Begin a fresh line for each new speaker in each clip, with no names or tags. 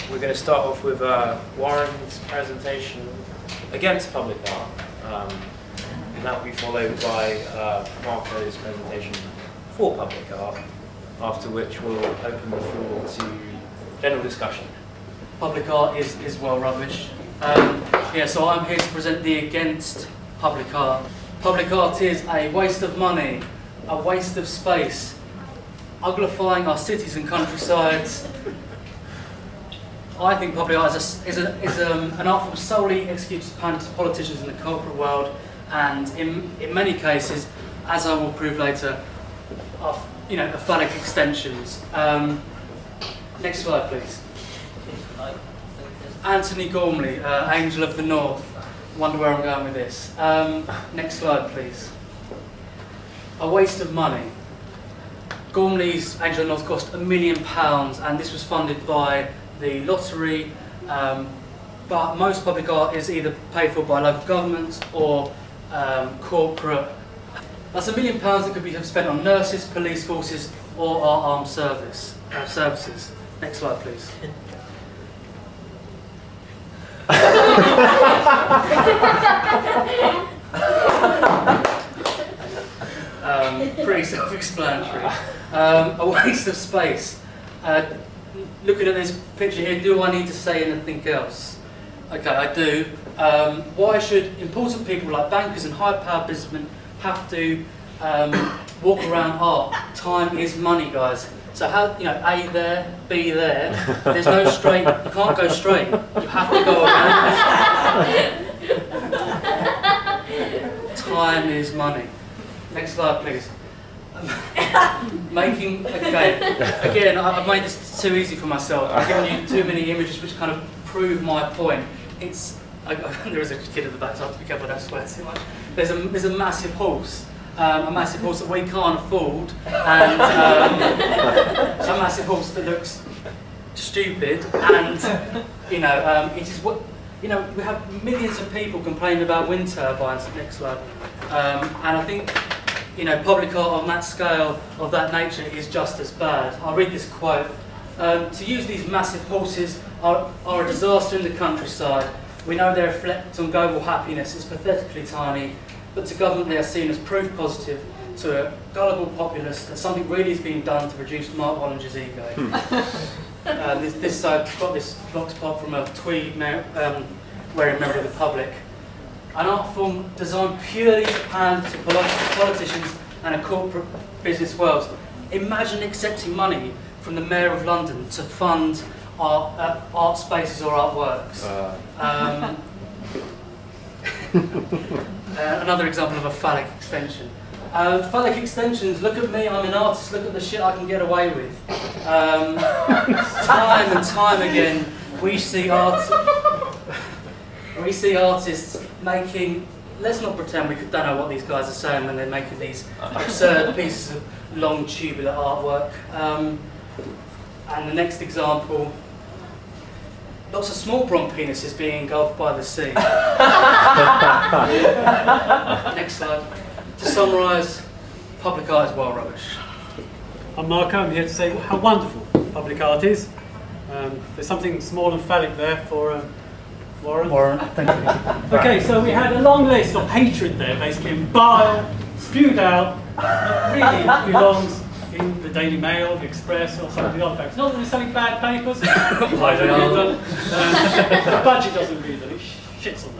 we're going to start off with Warren's presentation against public art, and that will be followed by Marco's presentation for public art, after which we'll open the floor to general discussion.
Public art is well rubbish. Yeah, so I'm here to present the against public art. Public art is a waste of money, a waste of space, uglifying our cities and countrysides. I think public art is an art form solely executed to pander to politicians in the corporate world, and in many cases, as I will prove later, are phallic extensions. Next slide, please. Anthony Gormley, Angel of the North. Wonder where I'm going with this. Next slide, please. A waste of money. Gormley's Angel of the North cost £1 million, and this was funded by the lottery. But most public art is either paid for by local governments or corporate. That's £1 million that could be spent on nurses, police forces, or our armed services. Next slide, please. Pretty self-explanatory. A waste of space. Looking at this picture here, do I need to say anything else? Okay, I do. Why should important people like bankers and high-powered businessmen have to walk around art? Time is money, guys. So how, A there, B there. There's no straight, you can't go straight. You have to go around. Time is money. Next slide, please. Again, I've made this too easy for myself. I've given you too many images which kind of prove my point. There is a kid at the back, so I have to be careful I don't swear too much. There's a massive horse. A massive horse that we can't afford, and a massive horse that looks stupid, and it is what we have millions of people complaining about wind turbines. Next slide, and I think public art on that scale of that nature is just as bad. I'll read this quote: "To use these massive horses are a disaster in the countryside. We know they reflect on global happiness. It's pathetically tiny. But to government they are seen as proof positive to a gullible populace that something really is being done to reduce Mark Wallinger's ego." Got this vox pop from a tweed wearing member of the public. An art form designed purely to pander to politicians and a corporate business world. Imagine accepting money from the Mayor of London to fund art spaces or artworks. Another example of a phallic extension. Phallic extensions, look at me, I'm an artist, look at the shit I can get away with. Time and time again, we see artists making, let's not pretend we don't know what these guys are saying when they're making these absurd pieces of long tubular artwork. And the next example, lots of small bronze penises being engulfed by the sea. Next slide. To summarise, public art is well rubbish.
I'm Marco, I'm here to say how wonderful public art is. There's something small and phallic there for Warren.
Thank you.
Okay, so we had a long list of hatred there, basically, bile, spewed out, that really belongs in the Daily Mail, the Express, or some of the other papers. Not that they're selling bad papers, I don't read them. The budget doesn't read them, it shits on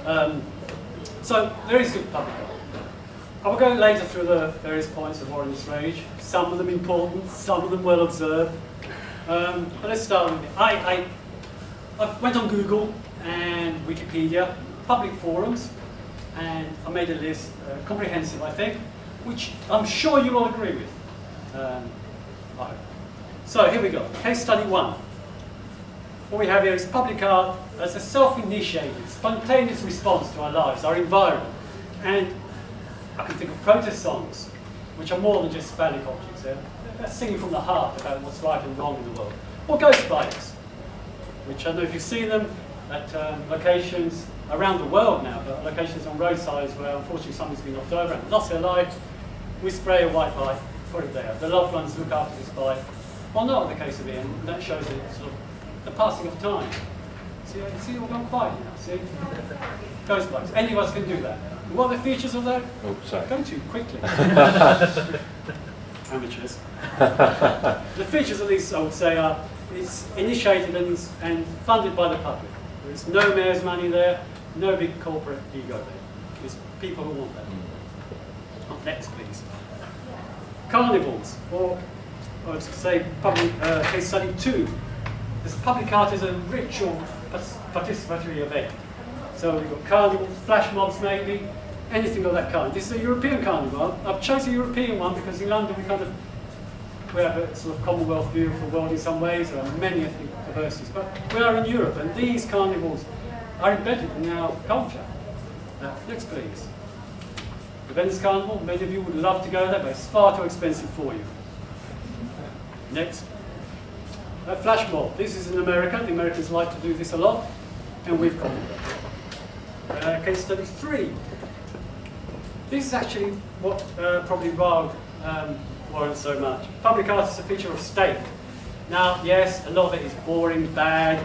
them. So there is good public art. I will go later through the various points of Warren's rage, some of them important, some of them well observed. But let's start with it. I went on Google and Wikipedia, public forums, and I made a list, comprehensive I think, which I'm sure you all agree with. So here we go, case study 1. What we have here is public art as a self-initiated, spontaneous response to our lives, our environment. And I can think of protest songs, which are more than just phallic objects. They're singing from the heart about what's right and wrong in the world. Or ghost bikes, which I don't know if you've seen them at locations around the world now, but locations on roadsides where unfortunately somebody's been knocked over and lost their life. We spray a white bike, put it there. The loved ones look after this bike. Well, not in the case of Ian, that shows it sort of the passing of time. See, all gone quiet now, see? Goes like this. Any of us can do that. And what are the features of that?
Oh, sorry.
Go too quickly. Amateurs. The features of these, I would say, are it's initiated and funded by the public. There's no mayor's money there, no big corporate ego there. It's people who want that. Next, please. Carnivals, or to say public case study 2. This public art is a ritual participatory event. So we've got carnivals, flash mobs maybe, anything of that kind. This is a European carnival. I've chosen a European one because in London we have a sort of Commonwealth view of the world in some ways. There are many ethnic diversities, but we are in Europe, and these carnivals are embedded in our culture. Next, please. The Venice Carnival, many of you would love to go there, but it's far too expensive for you. Next. Flash mob. This is in America. The Americans like to do this a lot, and we've got it. Case study 3. This is actually what probably riled Warren so much. Public art is a feature of state. Now, yes, a lot of it is boring, bad.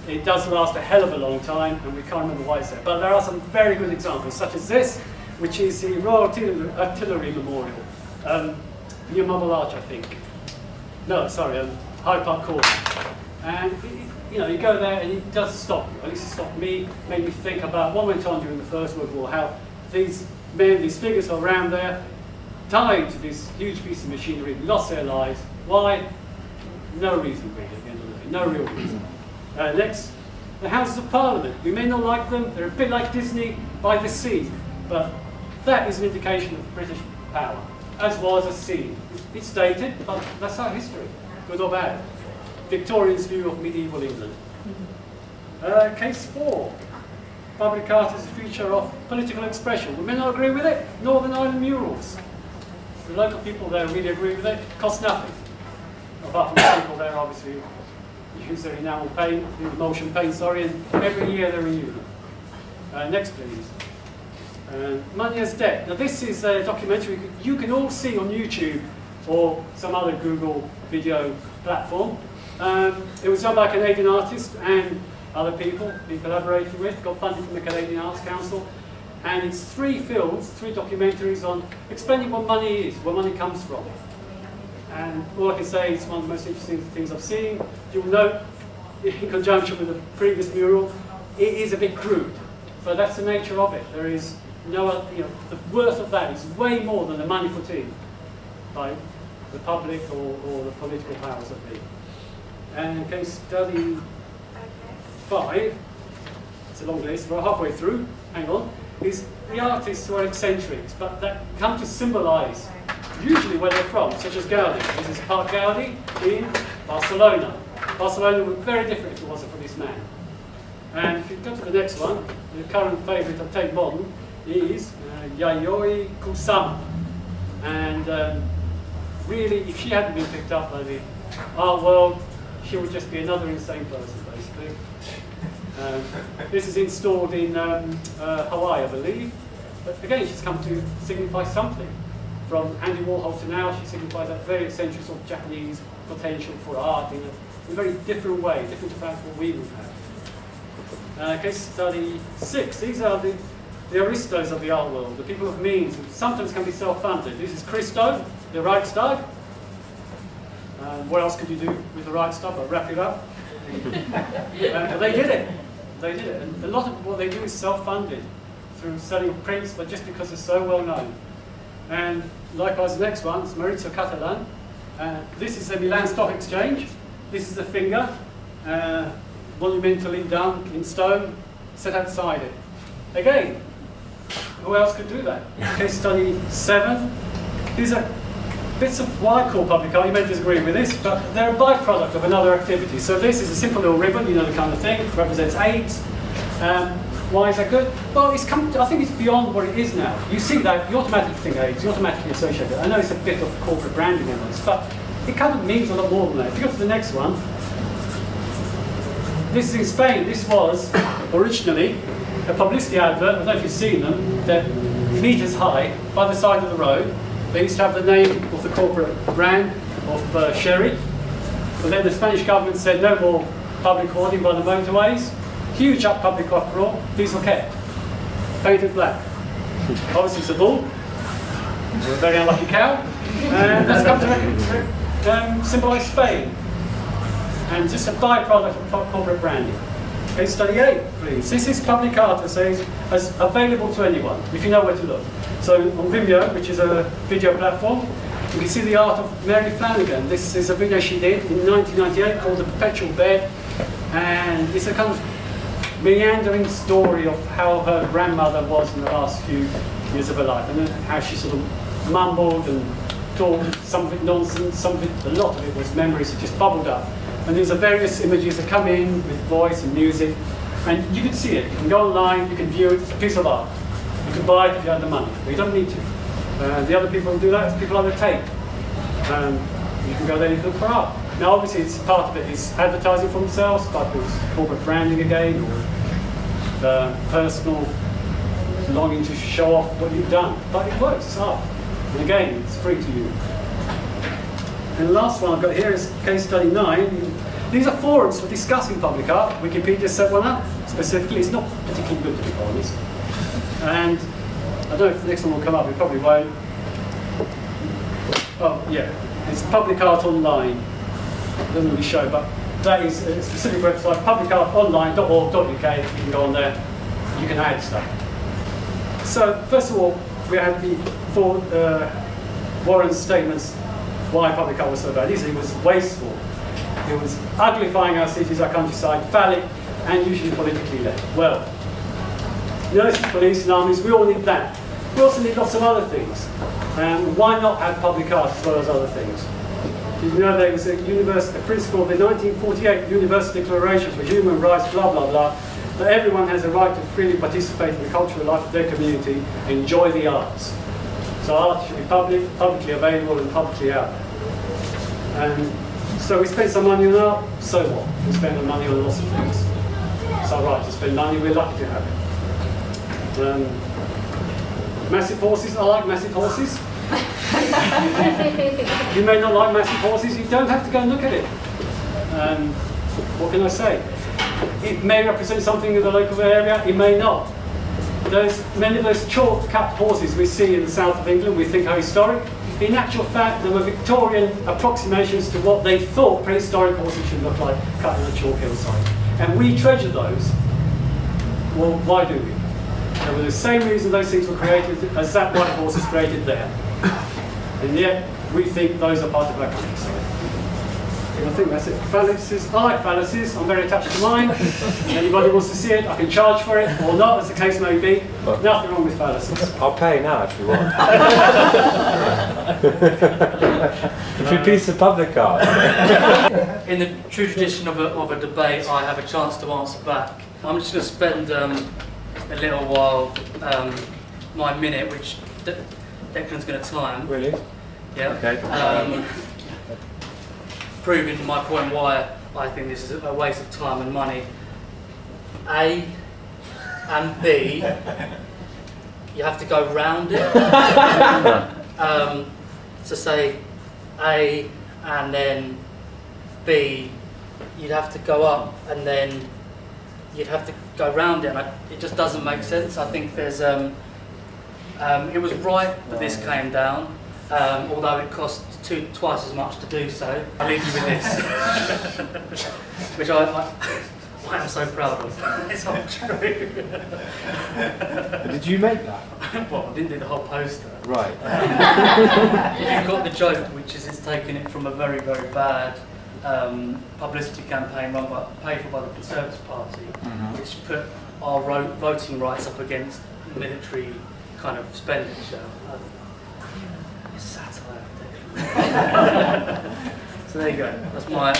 It does last a hell of a long time, and we can't remember why it's there. But there are some very good examples, such as this, which is the Royal Artillery Memorial, near Marble Arch, I think. No, sorry, Hyde Park Court. And you go there, and it does stop you. At least it stopped me, made me think about what went on during the First World War, how these men, these figures around there, died to this huge piece of machinery, lost their lives. Why? No reason, really, at the end of the day. No real reason. Next, the Houses of Parliament. We may not like them. They're a bit like Disney by the sea. But that is an indication of British power, as was a scene. It's dated, but that's our history, good or bad. Victorian's view of medieval England. Case 4. Public art is a feature of political expression. We may not agree with it. Northern Ireland murals. The local people there really agree with it. Cost nothing. Apart from the people there, obviously, use their enamel paint, emulsion paint, sorry, and every year they renew them. Next, please. Money as Debt. Now, this is a documentary you can all see on YouTube or some other Google video platform. It was done by a Canadian artist and other people he collaborated with, got funded from the Canadian Arts Council. And it's 3 films, 3 documentaries on explaining what money is, where money comes from. And all I can say is one of the most interesting things I've seen. You'll note, in conjunction with the previous mural, it is a bit crude. But that's the nature of it. There is no, the worth of that is way more than the money put in by the public or the political powers that be. And case study 5, it's a long list, we're halfway through, hang on, is the artists who are eccentrics, but that come to symbolize usually where they're from, such as Gaudi. This is Park Gaudi in Barcelona. Barcelona would be very different if it wasn't for this man. And if you go to the next one, the current favourite of Tate Modern is Yayoi Kusama. And really, if she hadn't been picked up by the art world, she would just be another insane person, basically. This is installed in Hawaii, I believe. But again, she's come to signify something. From Andy Warhol to now, she signifies that very eccentric sort of Japanese potential for art in a very different way, different to perhaps what we would have. Case study 6. These are the aristos of the art world, the people of means, who sometimes can be self-funded. This is Christo, the Reichstag. What else could you do with the Reichstag but wrap it up? But they did it. They did it. And a lot of what they do is self-funded through selling prints, but just because they're so well known. And likewise, the next one is Maurizio Catalan. This is the Milan Stock Exchange. This is a finger, monumentally done in stone, set outside it. Again, who else could do that? Case study 7. These are bits of what I call public art. You may disagree with this, but they're a byproduct of another activity. So this is a simple little ribbon, you know the kind of thing. It represents AIDS. Why is that good? Well, I think it's beyond what it is now. You see that, you automatically think AIDS, you automatically associate it. I know it's a bit of corporate branding in this, but it kind of means a lot more than that. If you go to the next one, this is in Spain. This was originally a publicity advert. I don't know if you've seen them. They're meters high by the side of the road. They used to have the name of the corporate brand of sherry. But then the Spanish government said no more public hoarding by the motorways. Huge public uproar. These were kept, painted black. Obviously it's a bull. It's a very unlucky cow. And that's come to symbolise Spain. And just a byproduct of corporate branding. Case study 8, please. This is public art, it says, as available to anyone, if you know where to look. So on Vimeo, which is a video platform, you can see the art of Mary Flanagan. This is a video she did in 1998 called The Perpetual Bed. And it's a kind of meandering story of how her grandmother was in the last few years of her life, and then how she sort of mumbled and talked, some of it nonsense, some of it, a lot of it was memories that just bubbled up. And these are various images that come in with voice and music, and you can see it. You can go online, you can view it, it's a piece of art. You can buy it if you have the money, but you don't need to. The other people who do that is people on the tape. You can go there and you can look for art. Now obviously it's part of it is advertising for themselves, part of it is corporate branding again, or personal longing to show off what you've done. But it works, it's art. And again, it's free to you. And the last one I've got here is case study 9. These are forums for discussing public art. Wikipedia set one up specifically. It's not particularly good, to be honest. And I don't know if the next one will come up, it probably won't. Oh, yeah. It's Public Art Online. It doesn't really show, but that is a specific website, publicartonline.org.uk. You can go on there, you can add stuff. So, first of all, we had the four Warren's statements why public art was so bad. It was wasteful, it was uglifying our cities, our countryside, phallic, and usually politically led. Well, nurses, police, and armies, we all need that. We also need lots of other things. Why not have public art as well as other things? You know, there was a principle of the 1948 Universal Declaration for Human Rights, blah, blah, blah, that everyone has a right to freely participate in the cultural life of their community, enjoy the arts. So art should be publicly available and publicly out. And so we spend some money on art, so what? We spend our money on lots of things. It's our right to spend money, we're lucky to have it. Massive horses, I like massive horses. You may not like massive horses, you don't have to go and look at it. What can I say? It may represent something in the local area, it may not. Many of those chalk-cut horses we see in the south of England, we think are historic. In actual fact, they were Victorian approximations to what they thought prehistoric horses should look like, cut on a chalk hillside. And we treasure those. Well, why do we? They were the same reason those things were created as that white horse is created there. And yet, we think those are part of our countryside. I think that's it. Phalluses, I like phalluses, I'm very attached to mine. Anybody wants to see it, I can charge for it, or not, as the case may be. Nothing wrong with phalluses.
I'll pay now if you want. It's a piece of public art.
In the true tradition of a debate, I have a chance to answer back. I'm just going to spend a little while, my minute, which Declan's going to time.
Really?
Yeah.
Okay.
Proving my point why I think this is a waste of time and money. A and B, you have to go round it. So say A and then B, you'd have to go up and then you'd have to go round it, and it just doesn't make sense. I think there's, it was right that this came down, although it cost twice as much to do so. I'll leave you with this, which I am so proud of. It's not true.
Did you make that?
Well, I didn't do the whole poster.
Right.
You've got the joke, which is it's taken it from a very, very bad publicity campaign paid for by the Conservative Party, which put our voting rights up against military kind of expenditure. It's satire. So there you go. That's my